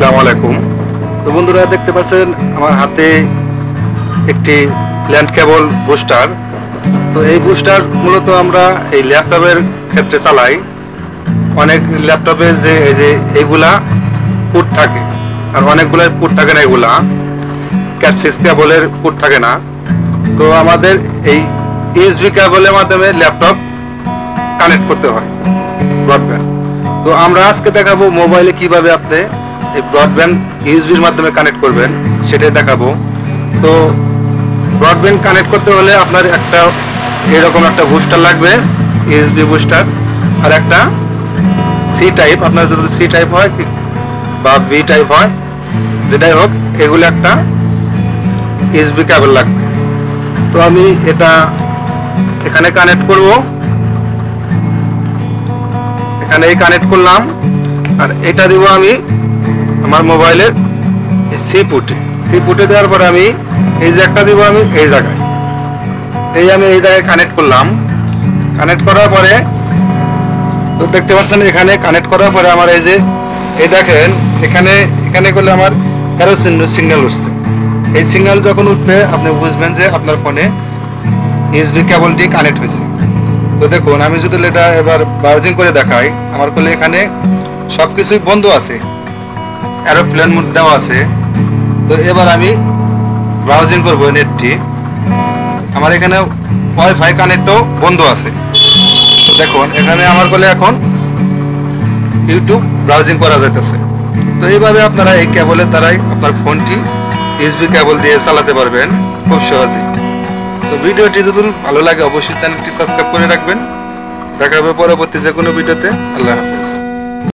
আসসালামু আলাইকুম। তো বন্ধুরা দেখতে পাচ্ছেন আমার হাতে একটি ল্যান্ড কেবল বুস্টার। তো এই বুস্টার মূলত আমরা এই ল্যাপটপের ক্ষেত্রে চালাই। অনেক ল্যাপটপে যে এই যে এইগুলা পুট থাকে আর অনেকগুলাই পুট থাকে না, এগুলা ক্যাটসিস কেবলের পুট থাকে না। তো আমাদের এই ইউএসবি কেবলের মাধ্যমে ল্যাপটপ কানেক্ট করতে হয় ব্রডব্যান্ড। তো আমরা আজকে দেখাবো মোবাইলে কিভাবে আপনি এই ব্রডব্যান্ড ইউএসবির মাধ্যমে কানেক্ট করবেন সেটাই দেখাবো। তো ব্রডব্যান্ড কানেক্ট করতে হলে আপনার একটা এরকম একটা বুস্টার লাগবে, ইউএসবি বুস্টার, আর একটা সি টাইপ, আপনার যদি সি টাইপ হয় বা বি টাইপ হয়, যেটাই হোক, এগুলো একটা ইউএসবি কেবল লাগবে। তো আমি এটা এখানে কানেক্ট করব, এখানে কানেক্ট করলাম। আর এটা দিব আমি আমার মোবাইলের সি পুটে দেওয়ার পরে আমি এই যে একটা দিব আমি এই জায়গায়, আমি এই জায়গায় কানেক্ট করলাম। কানেক্ট করার পরে তো দেখতে পাচ্ছেন এখানে কানেক্ট করার পরে আমার এই যে এই দেখেন এখানে করলে আমার অ্যারো সিগন্যাল উঠছে। এই সিগন্যাল যখন উঠবে আপনি বুঝবেন যে আপনার ফোনে ইউএসবি কেবলটি কানেক্ট হয়েছে। তো দেখুন আমি যদি এটা এবার ব্রাউজিং করে দেখাই, আমার করলে এখানে সব কিছুই বন্ধ আছে, এরোপ্লেন মোড দেওয়া আছে। তো এবার আমি ব্রাউজিং করবো নেটটি, আমার এখানে ওয়াইফাই কানেক্টও বন্ধ আছে। তো দেখুন এখানে আমার করলে এখন ইউটিউব ব্রাউজিং করা যাইতেছে। তো এইভাবে আপনারা এই কেবলের দ্বারাই আপনার ফোনটি ইউএসবি কেবল দিয়ে চালাতে পারবেন খুব সহজেই। তো ভিডিওটি যদি ভালো লাগে অবশ্যই চ্যানেলটি সাবস্ক্রাইব করে রাখবেন। দেখা হবে পরবর্তী যে কোনো ভিডিওতে। আল্লাহ হাফেজ।